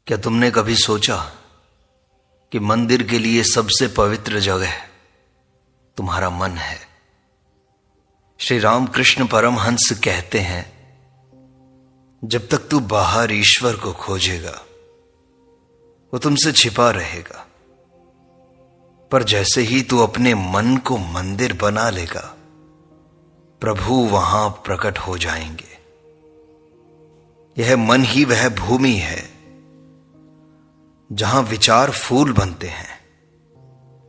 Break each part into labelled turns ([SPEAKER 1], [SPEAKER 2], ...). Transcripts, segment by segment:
[SPEAKER 1] क्या तुमने कभी सोचा कि मंदिर के लिए सबसे पवित्र जगह तुम्हारा मन है? श्री रामकृष्ण परमहंस कहते हैं, जब तक तू बाहर ईश्वर को खोजेगा वो तुमसे छिपा रहेगा, पर जैसे ही तू अपने मन को मंदिर बना लेगा प्रभु वहां प्रकट हो जाएंगे। यह मन ही वह भूमि है जहां विचार फूल बनते हैं,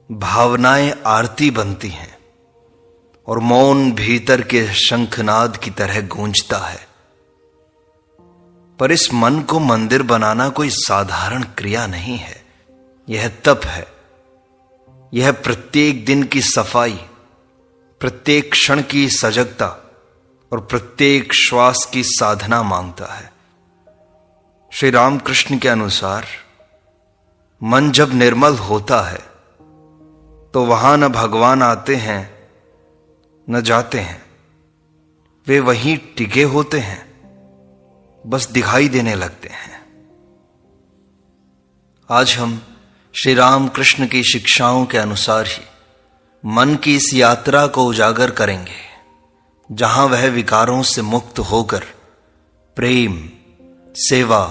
[SPEAKER 1] भावनाएं आरती बनती हैं और मौन भीतर के शंखनाद की तरह गूंजता है। पर इस मन को मंदिर बनाना कोई साधारण क्रिया नहीं है, यह तप है। यह प्रत्येक दिन की सफाई, प्रत्येक क्षण की सजगता और प्रत्येक श्वास की साधना मांगता है। श्री रामकृष्ण के अनुसार मन जब निर्मल होता है तो वहां न भगवान आते हैं न जाते हैं, वे वहीं टिके होते हैं, बस दिखाई देने लगते हैं। आज हम श्री रामकृष्ण की शिक्षाओं के अनुसार ही मन की इस यात्रा को उजागर करेंगे, जहां वह विकारों से मुक्त होकर प्रेम, सेवा,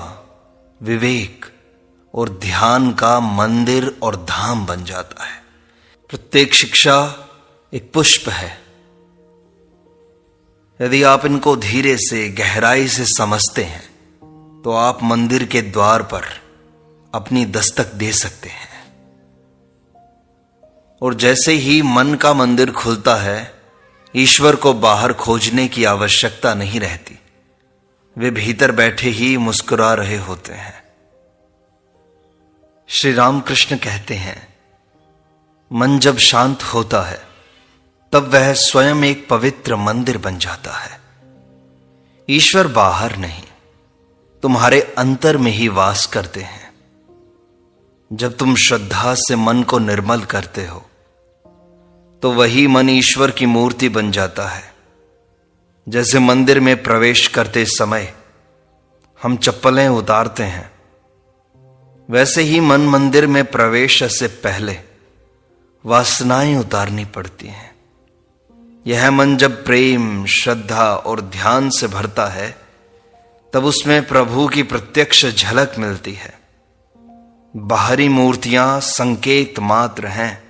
[SPEAKER 1] विवेक और ध्यान का मंदिर और धाम बन जाता है। प्रत्येक शिक्षा एक पुष्प है। यदि आप इनको धीरे से गहराई से समझते हैं तो आप मंदिर के द्वार पर अपनी दस्तक दे सकते हैं। और जैसे ही मन का मंदिर खुलता है, ईश्वर को बाहर खोजने की आवश्यकता नहीं रहती, वे भीतर बैठे ही मुस्कुरा रहे होते हैं। श्री रामकृष्ण कहते हैं, मन जब शांत होता है तब वह स्वयं एक पवित्र मंदिर बन जाता है। ईश्वर बाहर नहीं, तुम्हारे अंतर में ही वास करते हैं। जब तुम श्रद्धा से मन को निर्मल करते हो तो वही मन ईश्वर की मूर्ति बन जाता है। जैसे मंदिर में प्रवेश करते समय हम चप्पलें उतारते हैं, वैसे ही मन मंदिर में प्रवेश से पहले वासनाएं उतारनी पड़ती हैं। यह मन जब प्रेम, श्रद्धा और ध्यान से भरता है तब उसमें प्रभु की प्रत्यक्ष झलक मिलती है। बाहरी मूर्तियां संकेत मात्र हैं,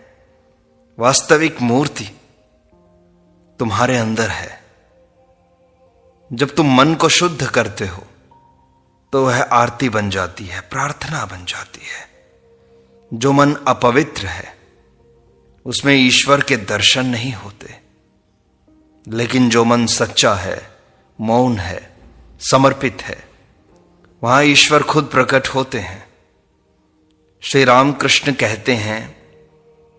[SPEAKER 1] वास्तविक मूर्ति तुम्हारे अंदर है। जब तुम मन को शुद्ध करते हो तो वह आरती बन जाती है, प्रार्थना बन जाती है। जो मन अपवित्र है उसमें ईश्वर के दर्शन नहीं होते, लेकिन जो मन सच्चा है, मौन है, समर्पित है, वहां ईश्वर खुद प्रकट होते हैं। श्री रामकृष्ण कहते हैं,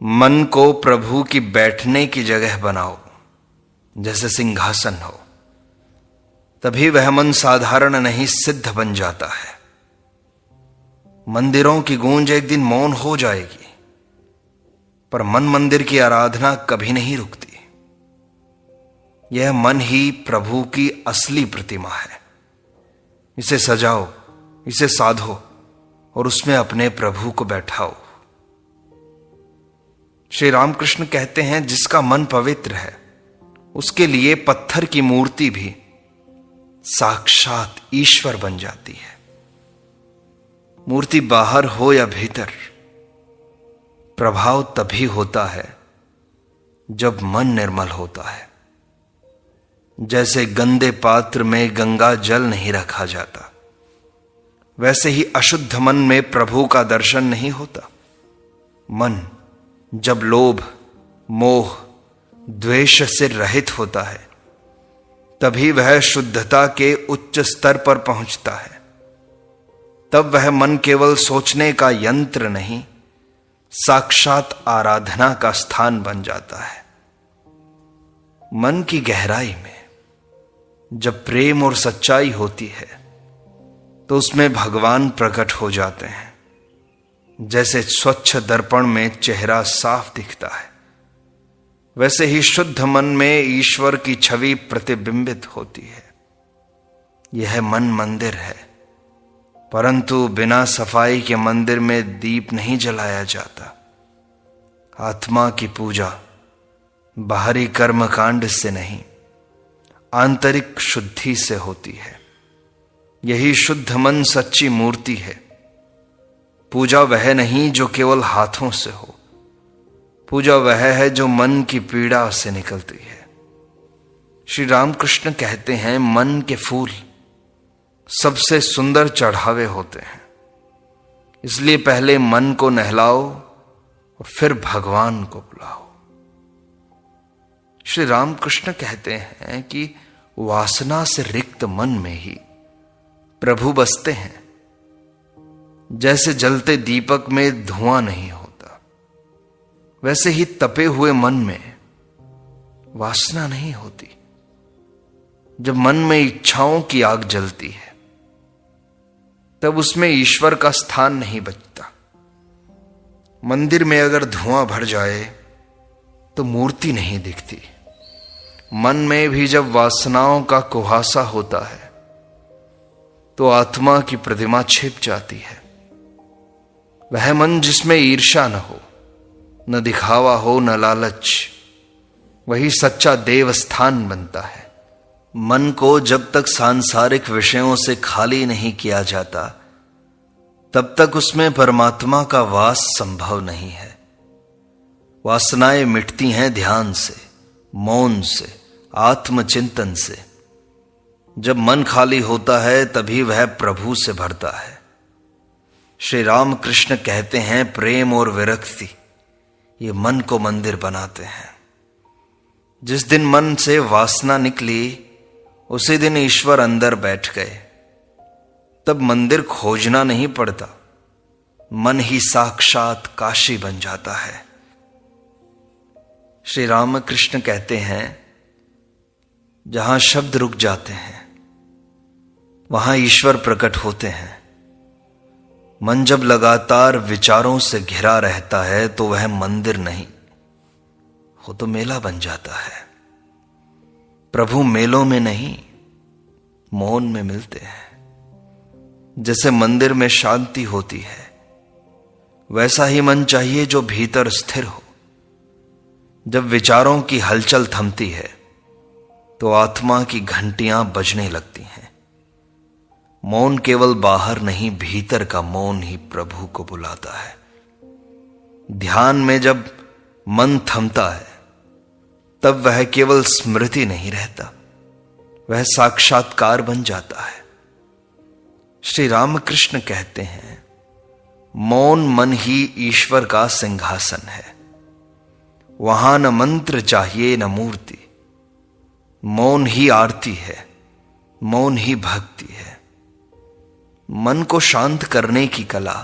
[SPEAKER 1] मन को प्रभु की बैठने की जगह बनाओ, जैसे सिंहासन हो, तभी वह मन साधारण नहीं सिद्ध बन जाता है। मंदिरों की गूंज एक दिन मौन हो जाएगी, पर मन मंदिर की आराधना कभी नहीं रुकती। यह मन ही प्रभु की असली प्रतिमा है। इसे सजाओ, इसे साधो और उसमें अपने प्रभु को बैठाओ। श्री रामकृष्ण कहते हैं, जिसका मन पवित्र है उसके लिए पत्थर की मूर्ति भी साक्षात ईश्वर बन जाती है। मूर्ति बाहर हो या भीतर, प्रभाव तभी होता है जब मन निर्मल होता है। जैसे गंदे पात्र में गंगा जल नहीं रखा जाता, वैसे ही अशुद्ध मन में प्रभु का दर्शन नहीं होता। मन जब लोभ, मोह, द्वेष से रहित होता है तभी वह शुद्धता के उच्च स्तर पर पहुंचता है। तब वह मन केवल सोचने का यंत्र नहीं, साक्षात आराधना का स्थान बन जाता है। मन की गहराई में जब प्रेम और सच्चाई होती है तो उसमें भगवान प्रकट हो जाते हैं। जैसे स्वच्छ दर्पण में चेहरा साफ दिखता है, वैसे ही शुद्ध मन में ईश्वर की छवि प्रतिबिंबित होती है। यह मन मंदिर है, परंतु बिना सफाई के मंदिर में दीप नहीं जलाया जाता। आत्मा की पूजा बाहरी कर्मकांड से नहीं, आंतरिक शुद्धि से होती है। यही शुद्ध मन सच्ची मूर्ति है। पूजा वह नहीं जो केवल हाथों से हो, पूजा वह है जो मन की पीड़ा से निकलती है। श्री रामकृष्ण कहते हैं, मन के फूल सबसे सुंदर चढ़ावे होते हैं, इसलिए पहले मन को नहलाओ और फिर भगवान को बुलाओ। श्री रामकृष्ण कहते हैं कि वासना से रिक्त मन में ही प्रभु बसते हैं। जैसे जलते दीपक में धुआं नहीं होता, वैसे ही तपे हुए मन में वासना नहीं होती। जब मन में इच्छाओं की आग जलती है, तब उसमें ईश्वर का स्थान नहीं बचता। मंदिर में अगर धुआं भर जाए तो मूर्ति नहीं दिखती। मन में भी जब वासनाओं का कुहासा होता है तो आत्मा की प्रतिमा छिप जाती है। वह मन जिसमें ईर्ष्या न हो, न दिखावा हो, न लालच, वही सच्चा देवस्थान बनता है। मन को जब तक सांसारिक विषयों से खाली नहीं किया जाता, तब तक उसमें परमात्मा का वास संभव नहीं है। वासनाएं मिटती हैं ध्यान से, मौन से, आत्मचिंतन से। जब मन खाली होता है तभी वह प्रभु से भरता है। श्री रामकृष्ण कहते हैं, प्रेम और विरक्ति ये मन को मंदिर बनाते हैं। जिस दिन मन से वासना निकली, उसी दिन ईश्वर अंदर बैठ गए। तब मंदिर खोजना नहीं पड़ता, मन ही साक्षात काशी बन जाता है। श्री रामकृष्ण कहते हैं, जहां शब्द रुक जाते हैं वहां ईश्वर प्रकट होते हैं। मन जब लगातार विचारों से घिरा रहता है तो वह मंदिर नहीं, वो तो मेला बन जाता है। प्रभु मेलों में नहीं, मौन में मिलते हैं। जैसे मंदिर में शांति होती है, वैसा ही मन चाहिए जो भीतर स्थिर हो। जब विचारों की हलचल थमती है तो आत्मा की घंटियां बजने लगती हैं। मौन केवल बाहर नहीं, भीतर का मौन ही प्रभु को बुलाता है। ध्यान में जब मन थमता है, तब वह केवल स्मृति नहीं रहता, वह साक्षात्कार बन जाता है। श्री रामकृष्ण कहते हैं, मौन मन ही ईश्वर का सिंहासन है। वहां न मंत्र चाहिए न मूर्ति, मौन ही आरती है, मौन ही भक्ति है। मन को शांत करने की कला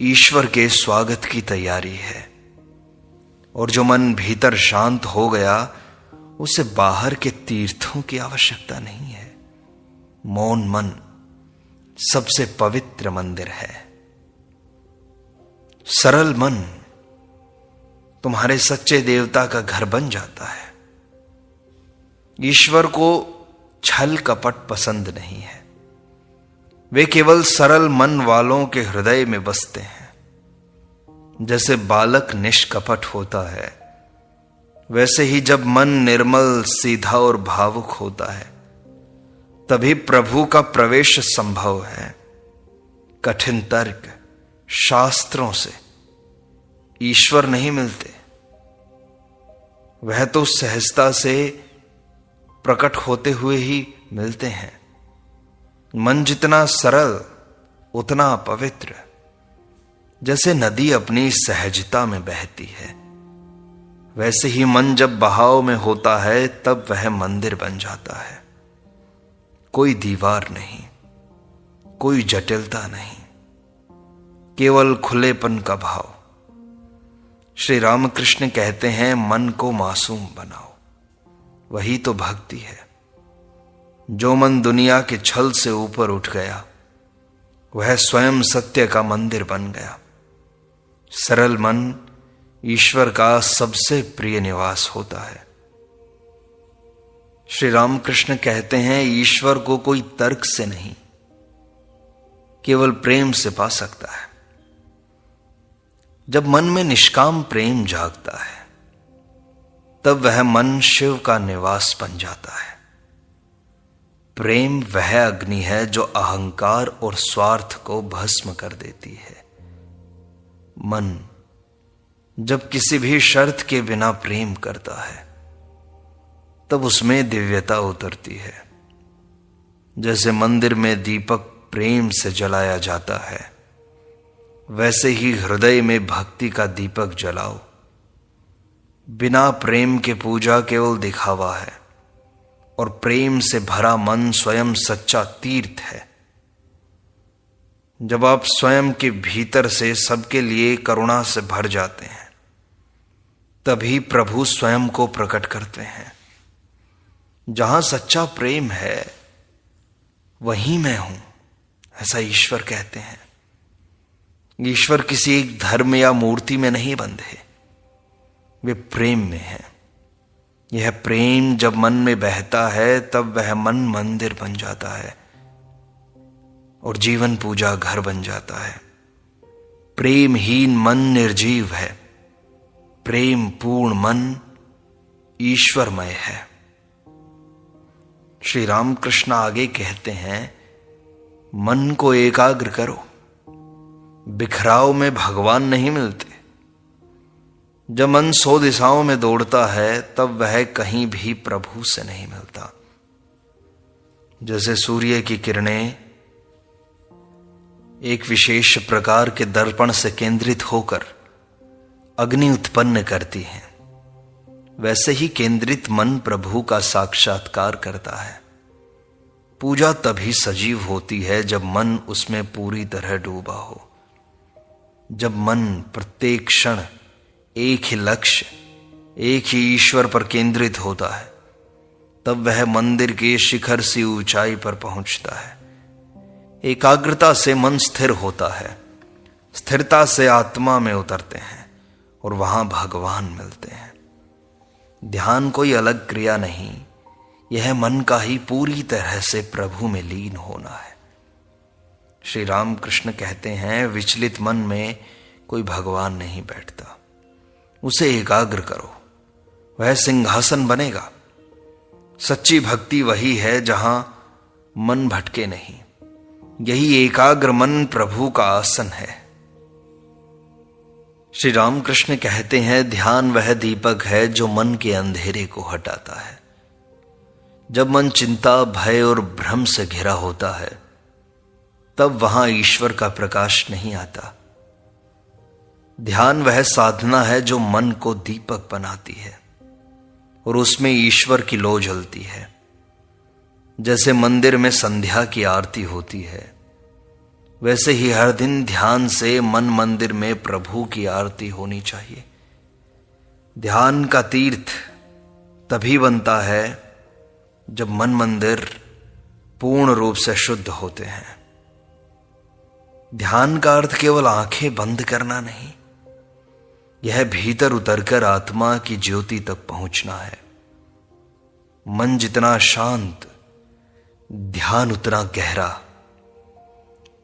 [SPEAKER 1] ईश्वर के स्वागत की तैयारी है। और जो मन भीतर शांत हो गया, उसे बाहर के तीर्थों की आवश्यकता नहीं है। मौन मन सबसे पवित्र मंदिर है। सरल मन तुम्हारे सच्चे देवता का घर बन जाता है। ईश्वर को छल कपट पसंद नहीं है। वे केवल सरल मन वालों के हृदय में बसते हैं। जैसे बालक निष्कपट होता है, वैसे ही जब मन निर्मल, सीधा और भावुक होता है, तभी प्रभु का प्रवेश संभव है। कठिन तर्क, शास्त्रों से ईश्वर नहीं मिलते, वह तो सहजता से प्रकट होते हुए ही मिलते हैं। मन जितना सरल उतना पवित्र। जैसे नदी अपनी सहजता में बहती है, वैसे ही मन जब बहाव में होता है तब वह मंदिर बन जाता है। कोई दीवार नहीं, कोई जटिलता नहीं, केवल खुलेपन का भाव। श्री रामकृष्ण कहते हैं, मन को मासूम बनाओ, वही तो भक्ति है। जो मन दुनिया के छल से ऊपर उठ गया, वह स्वयं सत्य का मंदिर बन गया। सरल मन ईश्वर का सबसे प्रिय निवास होता है। श्री रामकृष्ण कहते हैं, ईश्वर को कोई तर्क से नहीं, केवल प्रेम से पा सकता है। जब मन में निष्काम प्रेम जागता है तब वह मन शिव का निवास बन जाता है। प्रेम वह अग्नि है जो अहंकार और स्वार्थ को भस्म कर देती है। मन जब किसी भी शर्त के बिना प्रेम करता है तब उसमें दिव्यता उतरती है। जैसे मंदिर में दीपक प्रेम से जलाया जाता है, वैसे ही हृदय में भक्ति का दीपक जलाओ। बिना प्रेम के पूजा केवल दिखावा है और प्रेम से भरा मन स्वयं सच्चा तीर्थ है। जब आप स्वयं के भीतर से सबके लिए करुणा से भर जाते हैं तभी प्रभु स्वयं को प्रकट करते हैं। जहां सच्चा प्रेम है वहीं मैं हूं, ऐसा ईश्वर कहते हैं। ईश्वर किसी एक धर्म या मूर्ति में नहीं बंधे, वे प्रेम में है। यह प्रेम जब मन में बहता है तब वह मन मंदिर बन जाता है और जीवन पूजा घर बन जाता है। प्रेमहीन मन निर्जीव है, प्रेम पूर्ण मन ईश्वरमय है। श्री रामकृष्ण आगे कहते हैं, मन को एकाग्र करो, बिखराव में भगवान नहीं मिलते। जब मन 100 दिशाओं में दौड़ता है तब वह कहीं भी प्रभु से नहीं मिलता। जैसे सूर्य की किरणें एक विशेष प्रकार के दर्पण से केंद्रित होकर अग्नि उत्पन्न करती हैं, वैसे ही केंद्रित मन प्रभु का साक्षात्कार करता है। पूजा तभी सजीव होती है जब मन उसमें पूरी तरह डूबा हो। जब मन प्रत्येक क्षण एक ही लक्ष्य, एक ही ईश्वर पर केंद्रित होता है तब वह मंदिर के शिखर सी ऊंचाई पर पहुंचता है। एकाग्रता से मन स्थिर होता है, स्थिरता से आत्मा में उतरते हैं और वहां भगवान मिलते हैं। ध्यान कोई अलग क्रिया नहीं, यह मन का ही पूरी तरह से प्रभु में लीन होना है। श्री रामकृष्ण कहते हैं, विचलित मन में कोई भगवान नहीं बैठता, उसे एकाग्र करो, वह सिंहासन बनेगा। सच्ची भक्ति वही है जहां मन भटके नहीं। यही एकाग्र मन प्रभु का आसन है। श्री रामकृष्ण कहते हैं, ध्यान वह दीपक है जो मन के अंधेरे को हटाता है। जब मन चिंता, भय और भ्रम से घिरा होता है तब वहां ईश्वर का प्रकाश नहीं आता। ध्यान वह साधना है जो मन को दीपक बनाती है और उसमें ईश्वर की लौ जलती है। जैसे मंदिर में संध्या की आरती होती है, वैसे ही हर दिन ध्यान से मन मंदिर में प्रभु की आरती होनी चाहिए। ध्यान का तीर्थ तभी बनता है जब मन मंदिर पूर्ण रूप से शुद्ध होते हैं। ध्यान का अर्थ केवल आंखें बंद करना नहीं, यह भीतर उतरकर आत्मा की ज्योति तक पहुंचना है। मन जितना शांत, ध्यान उतना गहरा।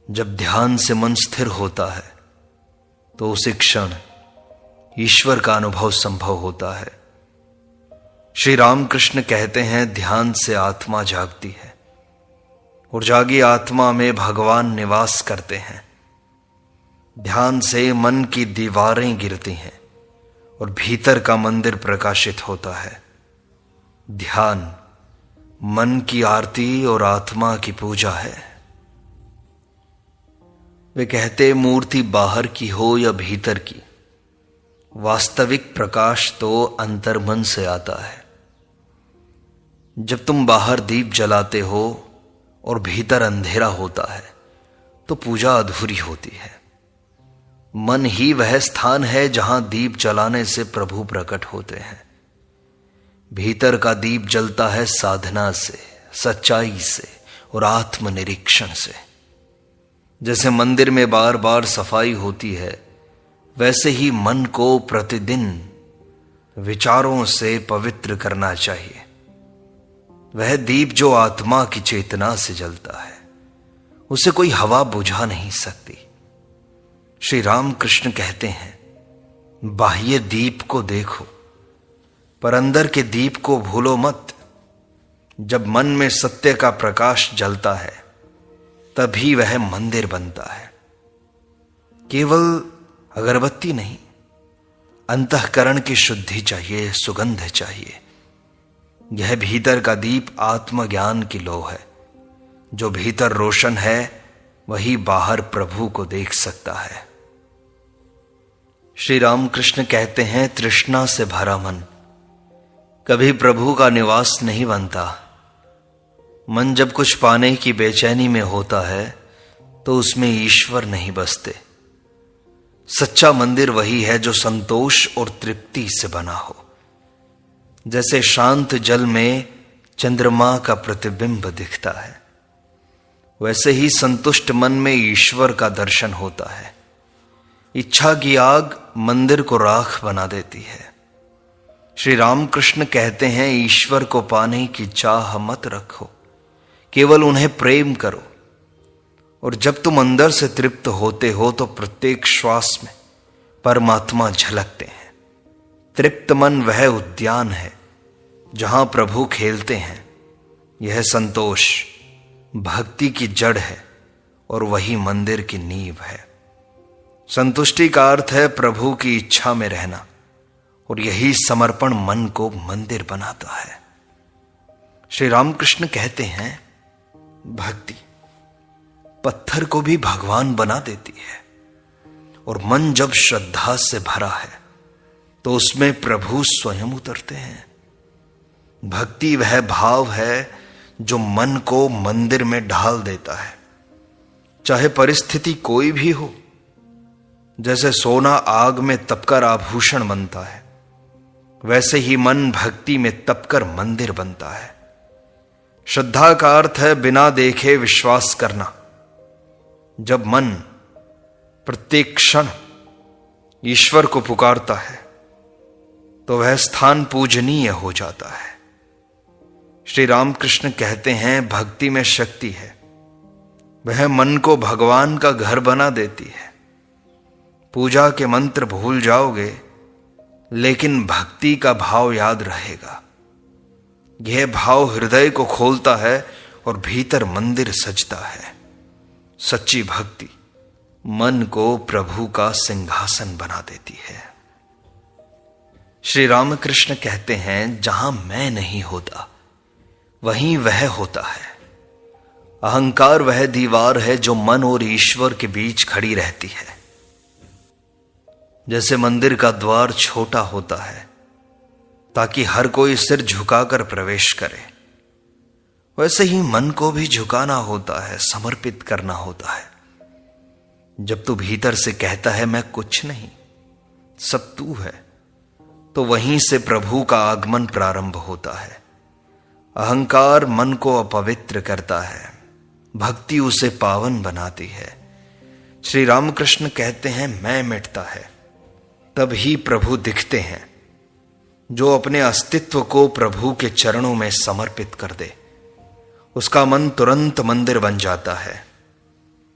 [SPEAKER 1] जब ध्यान से मन स्थिर होता है तो उसी क्षण ईश्वर का अनुभव संभव होता है। श्री रामकृष्ण कहते हैं, ध्यान से आत्मा जागती है और जागी आत्मा में भगवान निवास करते हैं। ध्यान से मन की दीवारें गिरती हैं और भीतर का मंदिर प्रकाशित होता है। ध्यान मन की आरती और आत्मा की पूजा है। वे कहते, मूर्ति बाहर की हो या भीतर की, वास्तविक प्रकाश तो अंतर्मन से आता है। जब तुम बाहर दीप जलाते हो और भीतर अंधेरा होता है तो पूजा अधूरी होती है। मन ही वह स्थान है जहां दीप जलाने से प्रभु प्रकट होते हैं। भीतर का दीप जलता है साधना से, सच्चाई से और आत्मनिरीक्षण से। जैसे मंदिर में बार बार सफाई होती है, वैसे ही मन को प्रतिदिन विचारों से पवित्र करना चाहिए। वह दीप जो आत्मा की चेतना से जलता है, उसे कोई हवा बुझा नहीं सकती। श्री राम कृष्ण कहते हैं, बाह्य दीप को देखो पर अंदर के दीप को भूलो मत। जब मन में सत्य का प्रकाश जलता है तभी वह मंदिर बनता है। केवल अगरबत्ती नहीं, अंतःकरण की शुद्धि चाहिए, सुगंध चाहिए। यह भीतर का दीप आत्मज्ञान की लौ है। जो भीतर रोशन है वही बाहर प्रभु को देख सकता है। श्री रामकृष्ण कहते हैं, तृष्णा से भरा मन कभी प्रभु का निवास नहीं बनता। मन जब कुछ पाने की बेचैनी में होता है तो उसमें ईश्वर नहीं बसते। सच्चा मंदिर वही है जो संतोष और तृप्ति से बना हो। जैसे शांत जल में चंद्रमा का प्रतिबिंब दिखता है, वैसे ही संतुष्ट मन में ईश्वर का दर्शन होता है। इच्छा की आग मंदिर को राख बना देती है। श्री रामकृष्ण कहते हैं, ईश्वर को पाने की चाह मत रखो, केवल उन्हें प्रेम करो। और जब तुम अंदर से तृप्त होते हो तो प्रत्येक श्वास में परमात्मा झलकते हैं। तृप्त मन वह उद्यान है जहां प्रभु खेलते हैं। यह संतोष भक्ति की जड़ है और वही मंदिर की नींव है। संतुष्टि का अर्थ है प्रभु की इच्छा में रहना, और यही समर्पण मन को मंदिर बनाता है। श्री रामकृष्ण कहते हैं, भक्ति पत्थर को भी भगवान बना देती है। और मन जब श्रद्धा से भरा है तो उसमें प्रभु स्वयं उतरते हैं। भक्ति वह भाव है जो मन को मंदिर में ढाल देता है, चाहे परिस्थिति कोई भी हो। जैसे सोना आग में तपकर आभूषण बनता है, वैसे ही मन भक्ति में तपकर मंदिर बनता है। श्रद्धा का अर्थ है बिना देखे विश्वास करना। जब मन प्रत्येक क्षण ईश्वर को पुकारता है तो वह स्थान पूजनीय हो जाता है। श्री रामकृष्ण कहते हैं, भक्ति में शक्ति है, वह मन को भगवान का घर बना देती है। पूजा के मंत्र भूल जाओगे लेकिन भक्ति का भाव याद रहेगा। यह भाव हृदय को खोलता है और भीतर मंदिर सजता है। सच्ची भक्ति मन को प्रभु का सिंहासन बना देती है। श्री रामकृष्ण कहते हैं, जहां मैं नहीं होता वहीं वह होता है। अहंकार वह दीवार है जो मन और ईश्वर के बीच खड़ी रहती है। जैसे मंदिर का द्वार छोटा होता है ताकि हर कोई सिर झुकाकर प्रवेश करे, वैसे ही मन को भी झुकाना होता है, समर्पित करना होता है। जब तू भीतर से कहता है मैं कुछ नहीं, सब तू है, तो वहीं से प्रभु का आगमन प्रारंभ होता है। अहंकार मन को अपवित्र करता है, भक्ति उसे पावन बनाती है। श्री रामकृष्ण कहते हैं, मैं मिटता है तब ही प्रभु दिखते हैं। जो अपने अस्तित्व को प्रभु के चरणों में समर्पित कर दे उसका मन तुरंत मंदिर बन जाता है।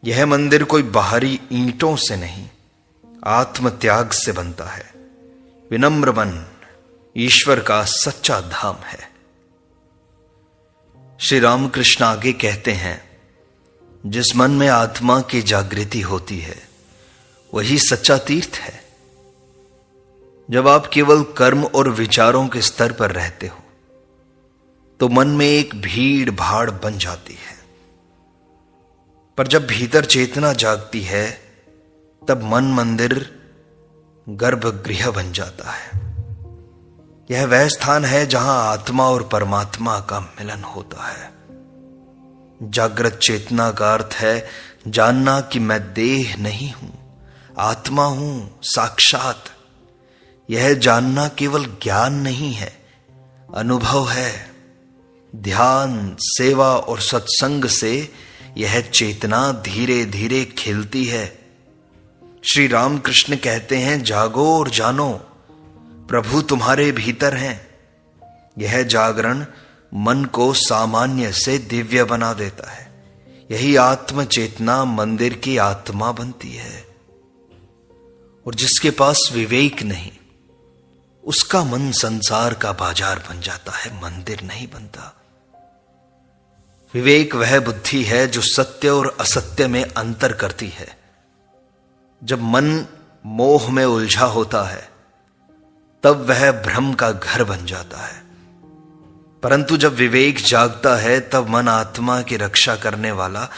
[SPEAKER 1] यह मंदिर कोई बाहरी ईंटों से नहीं, आत्म त्याग से बनता है। विनम्र मन ईश्वर का सच्चा धाम है। श्री रामकृष्ण आगे कहते हैं, जिस मन में आत्मा की जागृति होती है वही सच्चा तीर्थ है। जब आप केवल कर्म और विचारों के स्तर पर रहते हो तो मन में एक भीड़ भाड़ बन जाती है, पर जब भीतर चेतना जागती है तब मन मंदिर गर्भगृह बन जाता है। यह वह स्थान है जहां आत्मा और परमात्मा का मिलन होता है। जागृत चेतना का अर्थ है जानना कि मैं देह नहीं हूं, आत्मा हूं, साक्षात। यह जानना केवल ज्ञान नहीं है, अनुभव है। ध्यान, सेवा और सत्संग से यह चेतना धीरे धीरे खिलती है। श्री रामकृष्ण कहते हैं, जागो और जानो, प्रभु तुम्हारे भीतर हैं। यह जागरण मन को सामान्य से दिव्य बना देता है। यही आत्म चेतना मंदिर की आत्मा बनती है। और जिसके पास विवेक नहीं, उसका मन संसार का बाजार बन जाता है, मंदिर नहीं बनता। विवेक वह बुद्धि है जो सत्य और असत्य में अंतर करती है। जब मन मोह में उलझा होता है तब वह भ्रम का घर बन जाता है, परंतु जब विवेक जागता है तब मन आत्मा की रक्षा करने वाला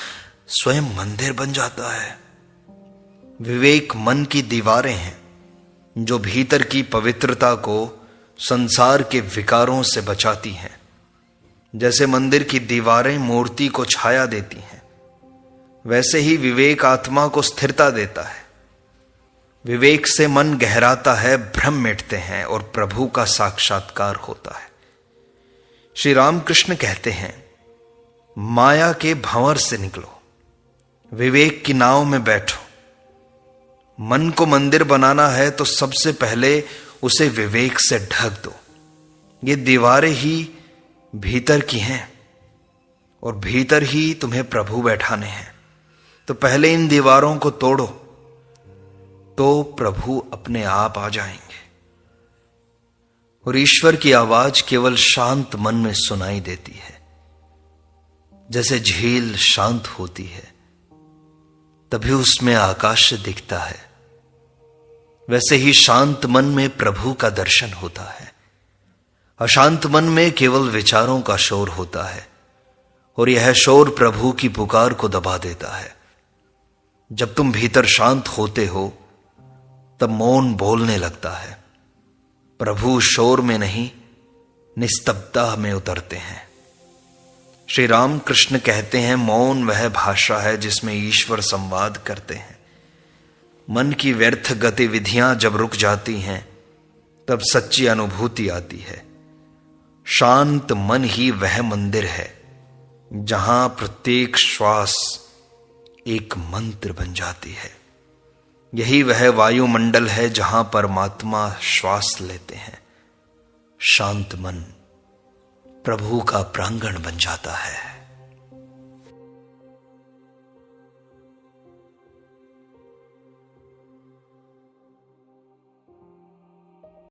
[SPEAKER 1] स्वयं मंदिर बन जाता है। विवेक मन की दीवारें हैं जो भीतर की पवित्रता को संसार के विकारों से बचाती हैं। जैसे मंदिर की दीवारें मूर्ति को छाया देती हैं, वैसे ही विवेक आत्मा को स्थिरता देता है। विवेक से मन गहराता है, भ्रम मिटते हैं और प्रभु का साक्षात्कार होता है। श्री रामकृष्ण कहते हैं, माया के भंवर से निकलो, विवेक की नाव में बैठो। मन को मंदिर बनाना है तो सबसे पहले उसे विवेक से ढक दो। ये दीवारें ही भीतर की हैं और भीतर ही तुम्हें प्रभु बैठाने हैं। तो पहले इन दीवारों को तोड़ो तो प्रभु अपने आप आ जाएंगे। और ईश्वर की आवाज केवल शांत मन में सुनाई देती है। जैसे झील शांत होती है तभी उसमें आकाश दिखता है, वैसे ही शांत मन में प्रभु का दर्शन होता है। अशांत मन में केवल विचारों का शोर होता है और यह शोर प्रभु की पुकार को दबा देता है। जब तुम भीतर शांत होते हो तब मौन बोलने लगता है। प्रभु शोर में नहीं, निस्तब्धता में उतरते हैं। श्री राम कृष्ण कहते हैं, मौन वह भाषा है जिसमें ईश्वर संवाद करते हैं। मन की व्यर्थ गतिविधियां जब रुक जाती हैं तब सच्ची अनुभूति आती है। शांत मन ही वह मंदिर है जहां प्रत्येक श्वास एक मंत्र बन जाती है। यही वह वायुमंडल है जहां परमात्मा श्वास लेते हैं। शांत मन प्रभु का प्रांगण बन जाता है।